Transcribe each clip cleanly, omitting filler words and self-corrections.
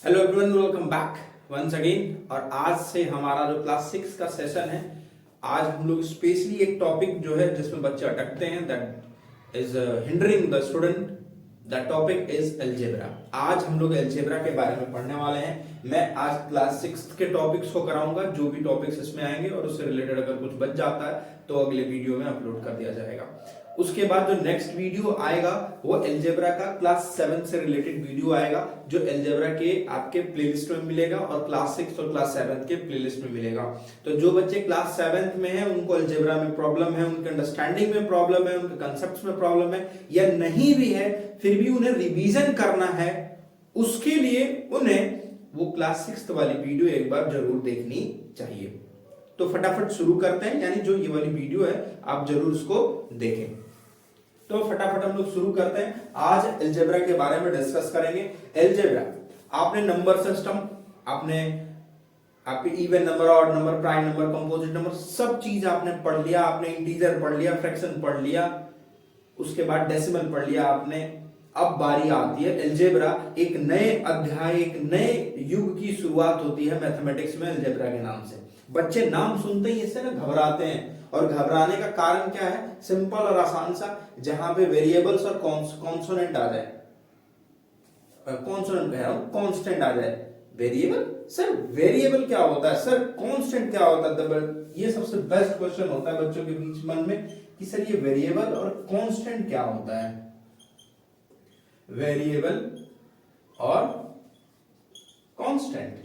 Hello everyone, welcome back once again. और आज से हमारा जो क्लास 6 का सेशन है, आज हम लोग स्पेशली एक टॉपिक जो है जिसमें बच्चे अटकते हैं, that is hindering the student. That topic is algebra. आज हम लोग अलजेब्रा के बारे में पढ़ने वाले हैं। मैं आज क्लास 6 के टॉपिक्स को कराऊंगा, जो भी टॉपिक्स इसमें आएंगे, और उससे रिलेटेड अगर कुछ बच जाता है तो अगले वीडियो में अपलोड कर दिया जाएगा। उसके बाद जो नेक्स्ट वीडियो आएगा वो अलजेब्रा का क्लास 7 से रिलेटेड वीडियो आएगा, जो अलजेब्रा के आपके प्लेलिस्ट में मिलेगा और क्लास 6 और क्लास 7 के प्लेलिस्ट में मिलेगा। तो जो बच्चे क्लास 7 में हैं, उनको अलजेब्रा में प्रॉब्लम है, उनके अंडरस्टैंडिंग में प्रॉब्लम है, उनके कंसेप्ट्स में प्रॉब्लम है, या नहीं भी है फिर भी उन्हें रिवीजन करना है, उसके लिए उन्हें वो क्लास 6 वाली वीडियो एक बार जरूर देखनी चाहिए। तो फटाफट शुरू करते हैं, यानी जो ये वाली वीडियो है आप जरूर उसको देखें। तो फटाफट हम लोग शुरू करते हैं। आज अलजेब्रा के बारे में डिस्कस करेंगे। अलजेब्रा, आपने नंबर सिस्टम, आपने आपके even number, odd number, prime number, composite number, सब चीज आपने पढ़ लिया। आपने इंटीजर पढ़ लिया, फ्रैक्शन पढ़ लिया, उसके बाद डेसिमल पढ़ लिया आपने। अब बारी आती है अलजेब्रा। एक नए अध्याय, एक नए युग की शुरुआत होती है मैथमेटिक्स में अलजेब्रा के नाम से। बच्चे नाम सुनते ही इससे ना घबराते हैं, और घबराने का कारण क्या है? सिंपल और आसान सा, जहां पे वेरिएबल्स और कॉन्सोनेंट आ जाए, कॉन्सोनेंट कह रहा हूं, कांस्टेंट आ जाए। वेरिएबल सर, वेरिएबल क्या होता है सर, कांस्टेंट क्या होता है? ये सबसे बेस्ट क्वेश्चन होता है बच्चों के बीच मन में कि सर ये वेरिएबल और कांस्टेंट क्या होता है। वेरिएबल और कांस्टेंट,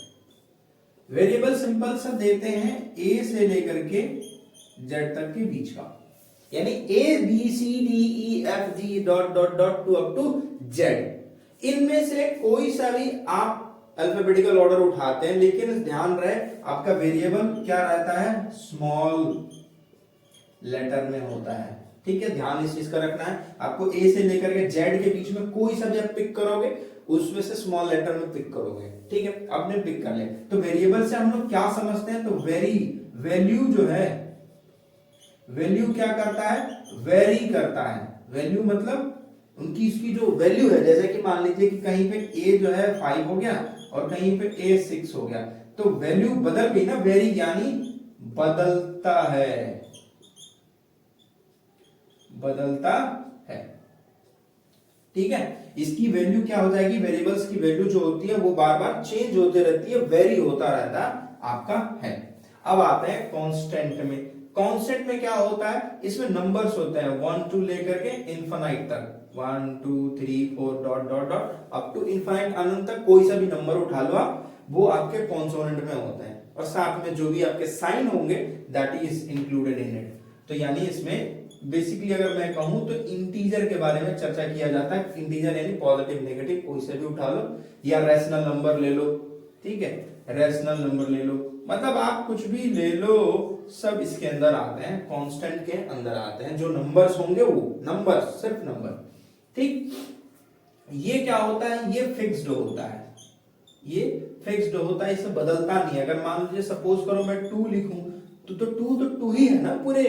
वेरिएबल सिंपल सा देते हैं ए से लेकर के जेड तक के बीच का, यानी A B C D E F G dot dot dot to up to Z. इनमें से कोई सा भी आप अल्फाबेटिकल ऑर्डर उठाते हैं, लेकिन ध्यान रहे आपका वेरिएबल क्या रहता है? स्मॉल लेटर में होता है। ठीक है, ध्यान इस चीज का रखना है। आपको ए से लेकर के जेड के बीच में कोई सा भी आप पिक करोगे, उसमें से स्मॉल लेटर में पिक करोगे। ठीक है, आपने पिक कर लिया। तो वेरिएबल से हम लोग क्या समझते हैं? तो वैल्यू जो है, वैल्यू क्या करता है? वेरी करता है। वैल्यू मतलब उनकी, इसकी जो वैल्यू है, जैसे कि मान लीजिए कि कहीं पे ए जो है 5 हो गया और कहीं पे ए 6 हो गया, तो वैल्यू बदल गई ना। वेरी यानी बदलता है, बदलता है। ठीक है, इसकी वैल्यू क्या हो जाएगी? वेरिएबल्स की वैल्यू जो होती है वो बार बार चेंज होती रहती है, वेरी होता रहता आपका है। अब आते हैं कांस्टेंट में। कांस्टेंट में क्या होता है? इसमें नंबर्स होते हैं 1 2 लेकर के इनफाइनाइट तक, 1 2 3 4 dot dot dot up to infinite अनंत तक। कोई सा भी नंबर उठा लो आप, वो आपके कॉन्सोनेंट में होते हैं, और साथ में जो भी आपके साइन होंगे that is included in it. तो यानी इसमें बेसिकली अगर मैं कहूं तो इंटीजर के बारे में चर्चा किया जाता है। इंटीजर यानी पॉजिटिव नेगेटिव कोई से भी उठा लो, या रैशनल नंबर ले लो। ठीक है, रैशनल नंबर ले लो, मतलब आप कुछ भी ले लो, सब इसके अंदर आते हैं, कांस्टेंट के अंदर आते हैं। जो नंबर्स होंगे वो नंबर, सिर्फ नंबर। ठीक, ये क्या होता है? ये फिक्स्ड होता है, ये फिक्स्ड होता है, इसे बदलता नहीं है। अगर मान लीजिए सपोज करो मैं 2 लिखूं, तो 2 ही है ना पूरे।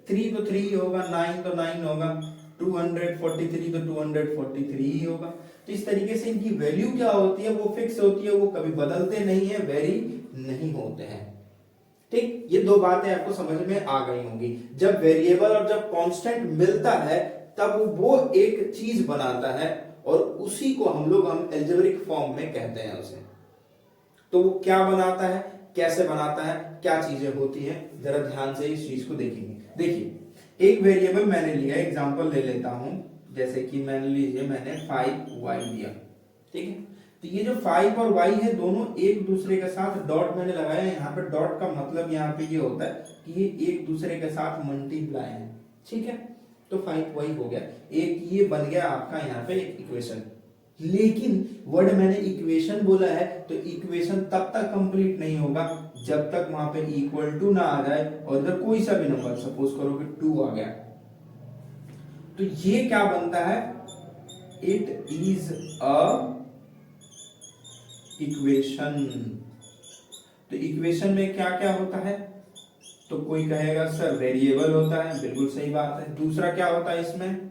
3 तो 3 होगा, 9 तो 9 होगा, 243 तो 243 ही होगा। तो इस तरीके से इनकी वैल्यू क्या होती है? वो फिक्स होती है, वो कभी बदलते नहीं है, वेरी नहीं होते हैं। ठीक, ये दो बातें आपको समझ में आ गई होंगी। जब वेरिएबल और जब कांस्टेंट मिलता है तब वो एक चीज बनाता है, और उसी को हम अलजेब्रिक फॉर्म में कहते हैं उसे। तो वो क्या बनाता है, कैसे बनाता है, क्या चीजें होती हैं, जरा ध्यान से इस चीज को देखेंगे। देखिए, एक वेरिएबल मैंने लिया, एग्जांपल ले लेता हूं, जैसे कि मैंने लीजिए मैंने 5y दिया। ठीक है, तो ये जो 5 और y है दोनों एक दूसरे के साथ डॉट मैंने लगाया। यहाँ पे डॉट का मतलब यहाँ पे ये होता है कि ये एक दूसरे के साथ मल्टीप्लाई है। ठीक है, तो 5y हो गया, एक ये बन गया आपका यहाँ पे एक इक्वेशन। लेकिन वर्ड मैंने इक्वेशन बोला है, तो इक्वेशन तब तक कंप्लीट नहीं होगा जब तक वहां पे इक्वल टू ना आ जाए, और इधर कोई सा भी नंबर, सपोज करो कि 2 आ गया, तो ये क्या बनता है? It is a equation. तो इक्वेशन में क्या क्या होता है? तो कोई कहेगा सर वेरिएबल होता है, बिल्कुल सही बात है। दूसरा क्या होता है इसमें?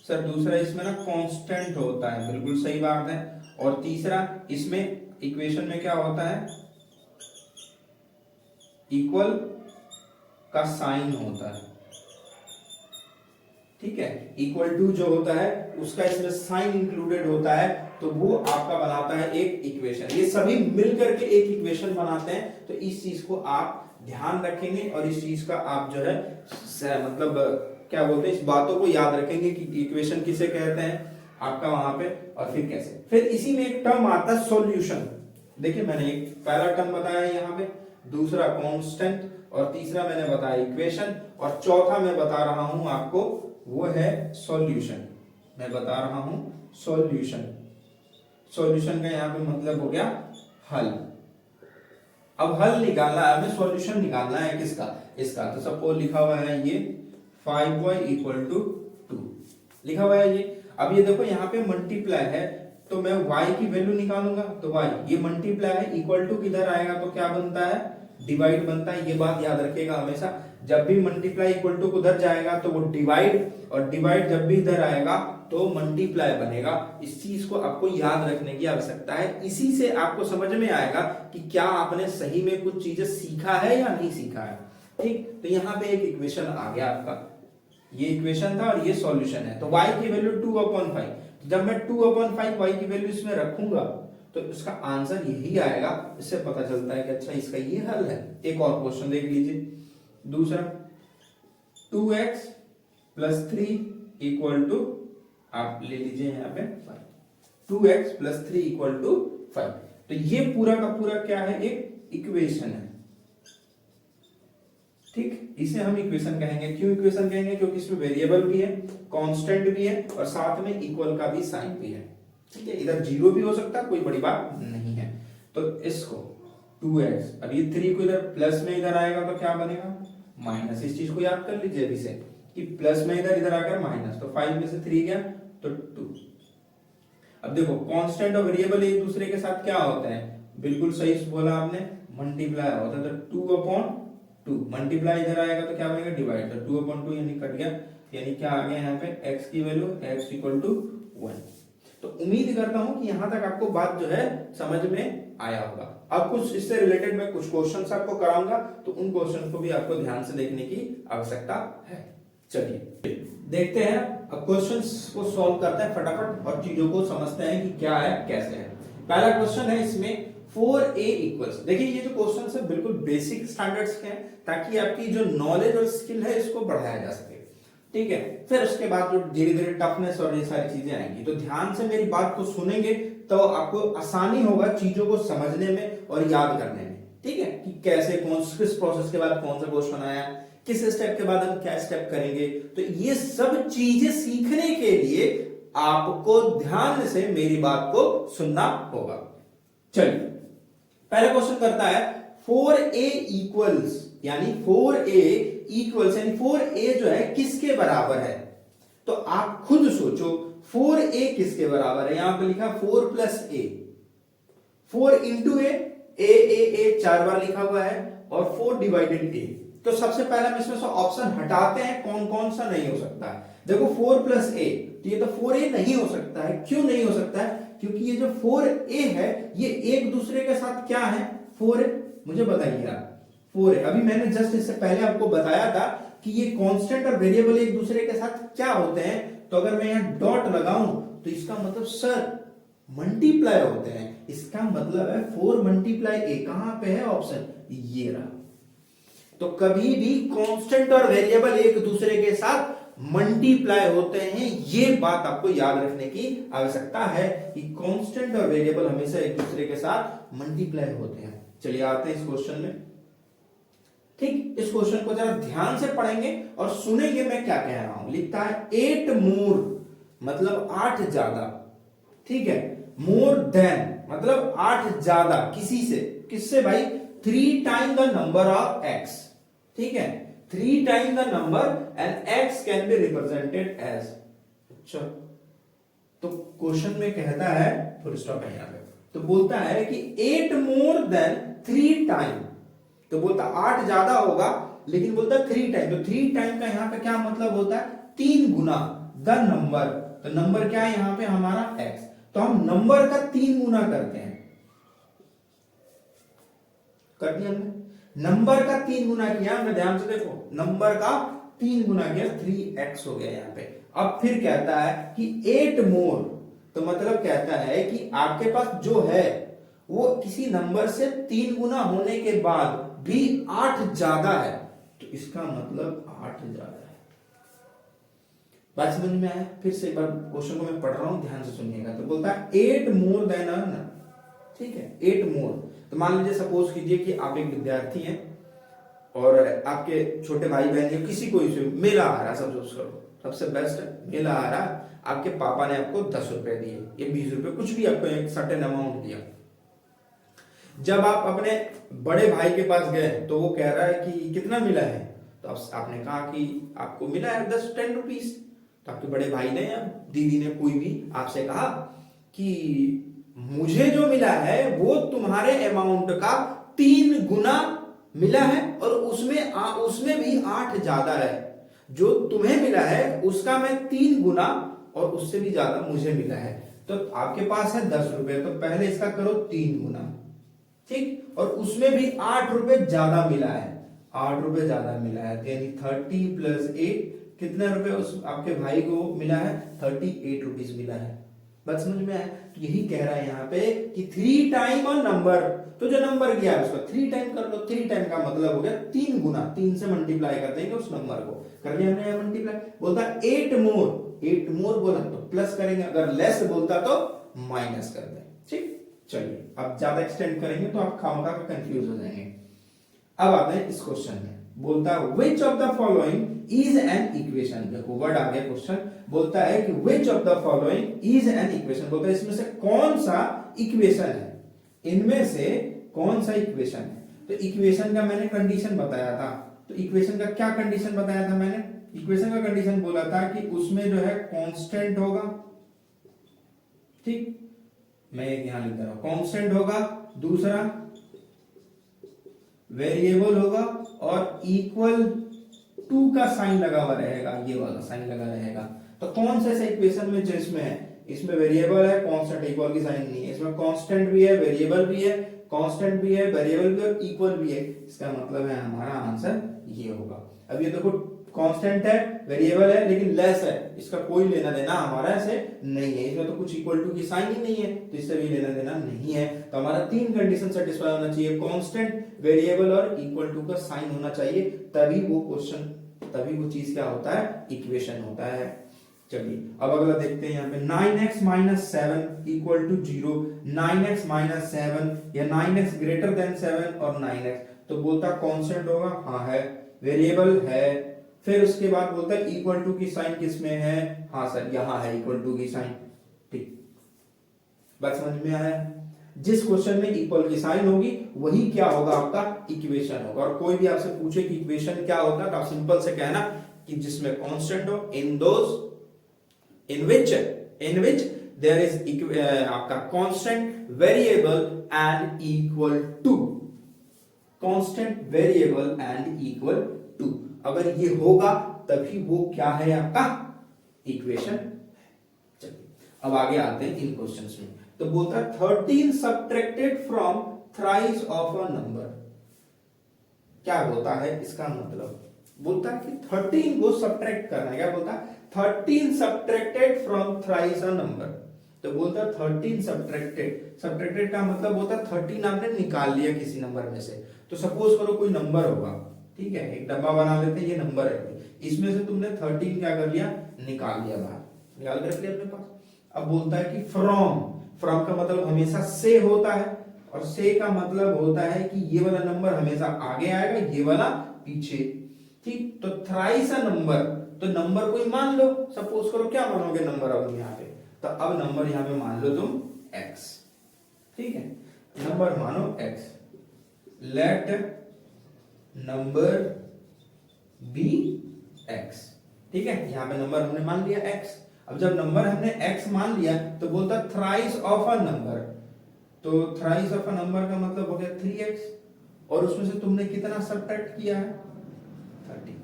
सर दूसरा इसमें ना कांस्टेंट होता है, बिल्कुल सही बात है। और तीसरा इसमें इक्वेशन में क्या होता है, इक्वल का साइन होता है, ठीक है, इक्वल टू जो होता है उसका इसमें साइन इंक्लूडेड होता है, तो वो आपका बनाता है एक इक्वेशन। ये सभी मिलकर के एक इक्वेशन बनाते हैं, तो इस चीज को आप ध्यान रखेंगे और इस चीज का आप जो है मतलब क्या बोलते हैं, इस बातों को याद रखेंगे कि इक्वेशन किसे कहते हैं आपका वहां पे, और फिर कैसे। फिर इसी में एक टर्म आता है सॉल्यूशन। देखिए मैंने एक पहला टर्म बताया यहाँ पे, दूसरा कांस्टेंट, और तीसरा मैंने बताया इक्वेशन, और चौथा मैं बता रहा हूं आपको वो है सॉल्यूशन। मैं बता रहा हूं सॉल्यूशन। सॉल्यूशन का यहाँ पे मतलब हो गया हल। अब हल निकालना है हमें, सॉल्यूशन निकालना है किसका, इसका। तो सपोज लिखा हुआ है ये 5y = 2 लिखा हुआ है ये। अब ये देखो यहाँ पे मल्टीप्लाई है, तो मैं y की वैल्यू निकालूंगा, तो y ये मल्टीप्लाई है, इक्वल टू किधर आएगा तो क्या बनता है, डिवाइड बनता है। ये बात याद रखिएगा हमेशा, जब भी मल्टीप्लाई इक्वल टू उधर जाएगा तो वो डिवाइड, और डिवाइड जब भी इधर आएगा तो मल्टीप्लाई बनेगा। इस चीज को आपको याद रखने की आवश्यकता है। इसी से आपको समझ में आएगा कि क्या आपने सही में कुछ चीजें सीखा है या नहीं सीखा है, ठीक। तो यहाँ पे एक इक्वेशन आ गया आपका, ये इक्वेशन था और ये सॉल्यूशन है। तो y की वैल्यू 2/5, जब मैं 2/5 y की वैल्यू इसमें रखूंगा तो इसका आंसर यही आएगा। इससे पता चलता है कि अच्छा इसका ये हल है। एक और क्वेश्चन देख लीजिए, दूसरा 2x + 3 = आप ले लीजिए यहाँ पे 5, 2x + 3 = 5। तो ये पूरा का पूरा क्या है, एक इक्वेशन है, ठीक। इसे हम इक्वेशन कहेंगे। क्यों इक्वेशन कहेंगे, क्योंकि इसमें वेरिएबल भी है, कांस्टेंट भी है, और साथ में इक्वल का भी साइन भी है, ठीक है। इधर जीरो भी हो सकता है, कोई बड़ी बात नहीं है। तो इसको 2x, अब ये 3 को इधर प्लस में इधर आएगा तो क्या बनेगा, माइनस। इस चीज को याद कर लीजिए अभी से कि प्लस में इधर आकर माइनस, तो 5 में से 3 गया तो 2। अब देखो कांस्टेंट और वेरिएबल एक दूसरे के साथ क्या होते हैं, बिल्कुल सही बोला आपने, मल्टीप्लाई होता है। तो 2/2 मल्टीप्लाई इधर आएगा तो क्या बनेगा, डिवाइड। तो 2/2 यानी कट गया, यानी क्या आ गया यहाँ पे x की वैल्यू, x = 1। तो उम्मीद करता हूं कि यहां तक आपको बात जो है समझ में आया होगा। अब कुछ इससे रिलेटेड मैं कुछ क्वेश्चंस आपको कराऊंगा, तो उन क्वेश्चन को भी आपको ध्यान से देखने की आवश्यकता है। चलिए देखते हैं, अब क्वेश्चंस को सॉल्व करते हैं फटाफट और चीजों को समझते हैं कि क्या है कैसे है। पहला क्वेश्चन है इसमें 4a = देखिए ये जो क्वेश्चन है बिल्कुल बेसिक स्टैंडर्ड्स के हैं, ताकि आपकी जो नॉलेज और स्किल है इसको बढ़ाया जा सके, ठीक है। फिर उसके बाद जो धीरे धीरे टफनेस और ये सारी चीजें आएंगी, तो ध्यान से मेरी बात को सुनेंगे तो आपको आसानी होगा चीजों को समझने में और याद करने में, ठीक है, कि कैसे किस प्रोसेस के बाद कौन सा क्वेश्चन आया, किस स्टेप के बाद हम क्या स्टेप करेंगे। तो ये सब चीजें सीखने के लिए आपको ध्यान से मेरी बात को सुनना होगा। चलिए पहला क्वेश्चन करता है 4a = यानी 4a यानी 4a जो है किसके बराबर है। तो आप खुद सोचो 4a किसके बराबर है। यहां पे लिखा 4 + a, 4 × a 4 बार लिखा हुआ है, और 4 / a। तो सबसे पहले हम इसमें से ऑप्शन हटाते हैं, कौन कौन सा नहीं हो सकता है। देखो 4 + a, तो ये तो 4a नहीं हो सकता है। क्यों नहीं हो सकता है, क्योंकि ये जो 4a है ये एक दूसरे के साथ क्या है, 4 मुझे बताइए आप, 4 है। अभी मैंने जस्ट इससे पहले आपको बताया था कि ये कांस्टेंट और वेरिएबल एक दूसरे के साथ क्या होते हैं। तो अगर मैं यहां डॉट लगाऊं तो इसका मतलब सर मल्टीप्लाई होते हैं। इसका मतलब है 4 × a, कहां पे है ऑप्शन, ये रहा। तो कभी भी कांस्टेंट और वेरिएबल एक दूसरे के साथ मल्टीप्लाई होते हैं, ये बात आपको याद रखने की आवश्यकता है कि कांस्टेंट और वेरिएबल हमेशा एक दूसरे के साथ मल्टीप्लाई होते हैं। चलिए आते हैं इस क्वेश्चन में, ठीक। इस क्वेश्चन को जरा ध्यान से पढ़ेंगे और सुनेंगे मैं क्या कह रहा हूं। लिखता है 8 more मतलब 8 ज्यादा, ठीक है। मोर देन मतलब 8 ज्यादा किसी से, किससे भाई, 3 time the number of x, ठीक है। 3 time the number and x can be represented as. अच्छा, तो क्वेश्चन में कहता है, फुल स्टॉप है यहां पे, तो बोलता है कि 8 more than 3 टाइम। तो बोलता 8 ज्यादा होगा, लेकिन बोलता 3 टाइम। तो 3 टाइम का यहां पे क्या मतलब होता है, 3 गुना द नंबर। तो नंबर क्या है यहां पे हमारा x। तो हम नंबर का 3 गुना करते हैं, कर दिया हमने, नंबर का 3 गुना किया हमने, ध्यान से देखो, नंबर का 3 गुना किया, 3x हो गया यहाँ पे। अब फिर कहता है कि 8 मोर, तो मतलब कहता है कि आपके पास जो है वो किसी नंबर से 3 गुना होने के बाद भी 8 ज्यादा है, तो इसका मतलब 8 ज्यादा है। बात समझ में आया? फिर से एक बार क्वेश्चन को मैं पढ़ रहा हूं, ध्यान से सुनिएगा। तो बोलता है 8 मोर देन अ, ठीक है, 8 मोर। तो मान लीजिए सपोज कीजिए कि आप एक विद्यार्थी हैं और आपके छोटे भाई बहन या किसी को इसे मेला आ रहा, सपोज करो, सबसे बेस्ट है, मेला आ रहा, आपके पापा ने आपको 10 रुपए दिए या 20 रुपए, कुछ भी आपको एक सर्टेन अमाउंट दिया। जब आप अपने बड़े भाई के पास गए तो वो कह रहा है कि कितना मिला है, तो आपने कहा कि आपको मिला है 10 रुपीस। तो आपके बड़े भाई ने या दीदी ने, कोई भी आपसे कहा कि मुझे जो मिला है वो तुम्हारे अमाउंट का 3 गुना मिला है और उसमें भी 8 ज्यादा है। जो तुम्हें मिला है उसका मैं 3 गुना और उससे भी ज्यादा मुझे मिला है। तो आपके पास है 10 रुपए, तो पहले इसका करो 3 गुना, ठीक, और उसमें भी 8 रुपए ज्यादा मिला है, 8 रुपए ज्यादा मिला है, यानी 30 प्लस 8, कितने रुपए उस आपके भाई को मिला है? 38 रुपीज मिला है। बात समझ में आया? तो यही कह रहा है यहाँ पे कि 3 टाइम अ नंबर, तो जो नंबर गया है उसका 3 टाइम कर लो। 3 टाइम का मतलब हो गया 3 गुना, 3 से मल्टीप्लाई कर देंगे उस नंबर को, कर दिया हमने यहाँ मल्टीप्लाई। बोलता है 8 मोर, 8 मोर बोला तो प्लस करेंगे, अगर लेस बोलता तो माइनस कर दें, ठीक। चलिए, अब ज्यादा एक्सटेंड करेंगे तो आप खामखा के कंफ्यूज हो जाएंगे। अब आते हैं इस क्वेश्चन में। बोलता है which of the following is an equation. देखो वर्ड आ गया क्वेश्चन, बोलता है कि which of the following is an equation, बोलता है इसमें से कौन सा इक्वेशन है, इनमें से कौन सा इक्वेशन है। तो इक्वेशन का मैंने कंडीशन बताया था, तो इक्वेशन का क्या कंडीशन बताया था मैंने? इक्वेशन का कंडीशन बोला था कि उसमें जो है कांस्टेंट होगा, ठीक, मैं एक यहां लिख रहा हूं, कांस्टेंट होगा, दूसरा वेरिएबल होगा और इक्वल टू का साइन लगा हुआ रहेगा, ये वाला साइन लगा रहेगा। तो कौन सा इक्वेशन में जो इसमें है, इसमें वेरिएबल है, कांस्टेंट, इक्वल की साइन नहीं है, इसमें कांस्टेंट भी है, वेरिएबल भी है, कांस्टेंट भी है, वेरिएबल भी और इक्वल भी है, इसका मतलब है हमारा आंसर ये होगा। अब ये देखो कांस्टेंट है, वेरिएबल है, लेकिन लेस है, इसका कोई लेना देना हमारा ऐसे नहीं है, इसमें तो कुछ इक्वल टू की साइन ही नहीं है, तो इससे भी लेना देना नहीं है। तो हमारा 3 कंडीशन सेटिस्फाई होना चाहिए, कांस्टेंट, वेरिएबल और इक्वल टू का साइन होना चाहिए, तभी वो क्वेश्चन, तभी वो चीज क्या होता है, इक्वेशन होता है। चलिए अब अगला देखते हैं यहाँ पे 9x minus 7 equal to 0, 9x minus 7 या 9x ग्रेटर देन 7 और 9x, तो बोलता कांस्टेंट होगा, हाँ है, वेरिएबल है, फिर उसके बाद बोलता है इक्वल टू की साइन किसमें है, हाँ सर यहां है इक्वल टू की साइन, ठीक, बात समझ में आया? जिस क्वेश्चन में इक्वल की साइन होगी वही क्या होगा, आपका इक्वेशन होगा। और कोई भी आपसे पूछे कि इक्वेशन क्या होगा, तो आप सिंपल से कहना कि जिसमें कांस्टेंट हो, इन विच देयर इज आपका constant, variable and equal to, constant, variable and equal to, अगर ये होगा तभी वो क्या है, आपका इक्वेशन। चलिए अब आगे आते हैं इन क्वेश्चंस में। तो बोलता है 13 subtracted from thrice of a number, क्या होता है इसका मतलब? बोलता है कि 13 को सब्ट्रैक्ट करना है, क्या बोलता है 13 subtracted from thrice a number. तो बोलता है 13 सब्ट्रैक्टेड का मतलब होता है 13 आपने निकाल लिया किसी नंबर में से। तो सपोज करो कोई नंबर होगा, ठीक है, एक डब्बा बना लेते हैं, ये नंबर है, इसमें से तुमने 13 क्या कर लिया, निकाल लिया बाहर, निकाल कर रख लिया अपने पास। अब बोलता है कि फ्रॉम का मतलब हमेशा से होता है, और से का मतलब होता है कि ये वाला नंबर हमेशा आगे आएगा, ये वाला पीछे, ठीक। तो थ्राइस अ नंबर, तो नंबर कोई मान लो, सपोज करो क्या मानोगे नंबर, अब यहाँ पे, तो अब नंबर यहाँ पे मान लो तुम x, ठीक है, नंबर मानो x, let number be x, ठीक है, यहां पे नंबर हमने मान लिया x। अब जब नंबर हमने x मान लिया तो बोलता थ्राइस ऑफ अ नंबर, तो थ्राइस ऑफ अ नंबर का मतलब हो गया 3x, और उसमें से तुमने कितना सब्ट्रैक्ट किया है, 30,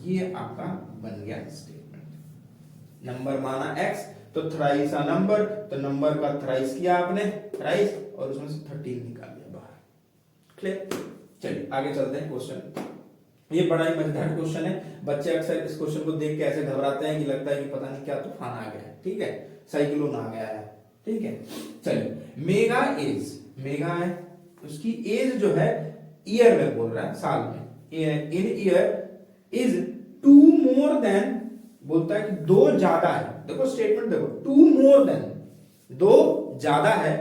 ये आपका बन गया स्टेटमेंट। नंबर माना x, तो थ्राइस आ नंबर, तो नंबर का थ्राइस किया आपने, थ्राइस, और उसमें से 13 निकाल दिया बाहर। क्लियर? चलिए आगे चलते हैं क्वेश्चन। ये बड़ा ही मजेदार क्वेश्चन है, बच्चे अक्सर इस क्वेश्चन को देख के ऐसे घबराते हैं कि लगता है कि पता नहीं क्या तूफान आ गया है। ठीक है, साइक्लोन आ गया है। ठीक है, चलिए मेगा एज, मेगा है उसकी एज जो है ईयर में बोल रहा है, साल में, इन ईयर इज 2 मोर देन, बोलता है कि 2 ज्यादा है, देखो स्टेटमेंट देखो, 2 मोर देन, 2 ज्यादा है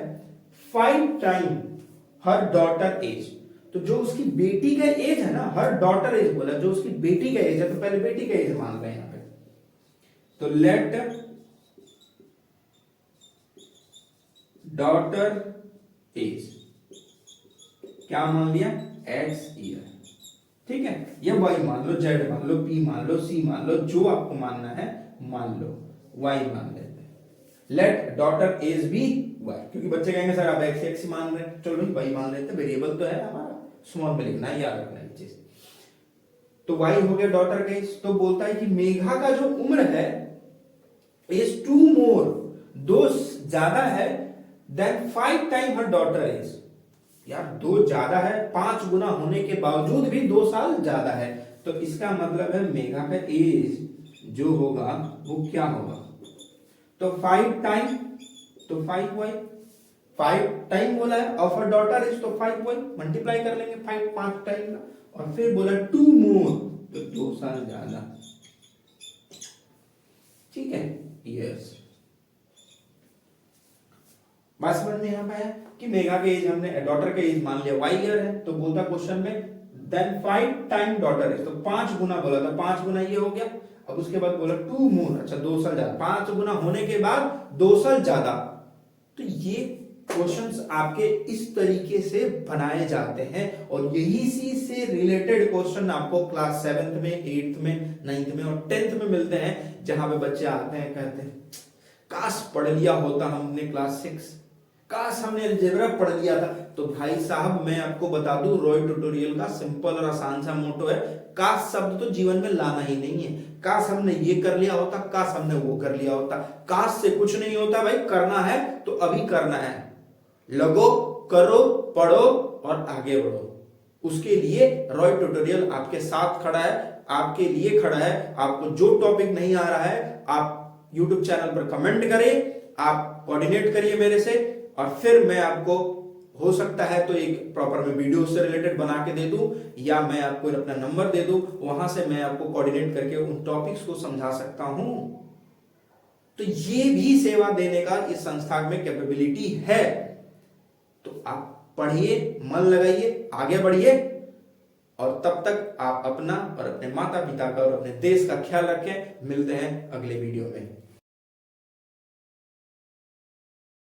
5 टाइम हर डॉटर एज। तो जो उसकी बेटी का एज है ना, हर डॉटर एज बोला, जो उसकी बेटी का एज है, तो पहले बेटी का एज मान रहे हैं यहां पे, तो लेट डॉटर एज क्या मान लिया, एक्स ईयर। ठीक है, ये वाई मान लो, जेड मान लो, पी मान लो, सी मान लो, जो आपको मानना है मान लो, वाई मान लेते हैं। लेट डॉटर एज भी वाई, क्योंकि बच्चे कहेंगे सर आप एक्स एक्स मान रहे हैं, चलो वाई मान लेते हैं, वेरिएबल तो है हमारा, स्मॉल में लिखना है, याद रखना है चीज। तो वाई हो गया डॉटर का एज। तो बोलता है कि मेघा का जो उम्र है इज 2 मोर, 2 ज्यादा है देन 5 टाइम हर डॉटर एज। यार 2 ज्यादा है, 5 गुना होने के बावजूद भी 2 साल ज्यादा है, तो इसका मतलब है मेघा का एज जो होगा वो क्या होगा, तो 5 टाइम, तो 5 वाई, 5 टाइम बोला है, और फॉर डॉटर इज तो 5 वाई, मल्टीप्लाई कर लेंगे 5 टाइम का, और फिर बोला 2 मोर, तो 2 साल ज्यादा। ठीक है, यस, बात समझ में आ पाया कि मेगा के एज हमने डॉटर के एज मान लिया वाई ईयर है, तो बोलता क्वेश्चन में देन 5 टाइम डॉटर एज, तो 5 गुना बोला था, 5 गुना ये हो गया, अब उसके बाद बोला 2 मोर, अच्छा 2 साल ज्यादा, 5 गुना होने के बाद 2 साल ज्यादा। तो ये क्वेश्चंस आपके इस तरीके से बनाए जाते हैं, और यही से रिलेटेड क्वेश्चन आपको क्लास 7th में, 8th में, 9th में और 10th में मिलते हैं, जहां पे बच्चे आते हैं कहते हैं काश पढ़ लिया होता हमने क्लास 6, काश हमने अलजेब्रा पढ़ लिया था। तो भाई साहब मैं आपको बता दूं, रॉय ट्यूटोरियल का सिंपल और आसान सा मोटो है, काश शब्द तो जीवन में लाना ही नहीं है। काश हमने ये कर लिया होता, काश हमने वो कर लिया होता, काश से कुछ नहीं होता भाई, करना है तो अभी करना है, लगो, करो, पढ़ो और आगे बढ़ो। उसके लिए रॉय ट्यूटोरियल आपके साथ खड़ा है, आपके लिए खड़ा है। आपको जो टॉपिक नहीं आ रहा है आप YouTube चैनल पर कमेंट करें, आप कोऑर्डिनेट करिए मेरे से, और फिर मैं आपको हो सकता है तो एक प्रॉपर में वीडियो से रिलेटेड बना के दे दूं, या मैं आपको अपना नंबर दे दूं, वहां से मैं आपको कोऑर्डिनेट करके उन टॉपिक्स को समझा सकता हूं। तो ये भी सेवा देने का इस संस्था में कैपेबिलिटी है। तो आप पढ़िए, मन लगाइए, आगे बढ़िए, और तब तक आप अपना और अपने माता पिता का और अपने देश का ख्याल रखें। मिलते हैं अगले वीडियो में।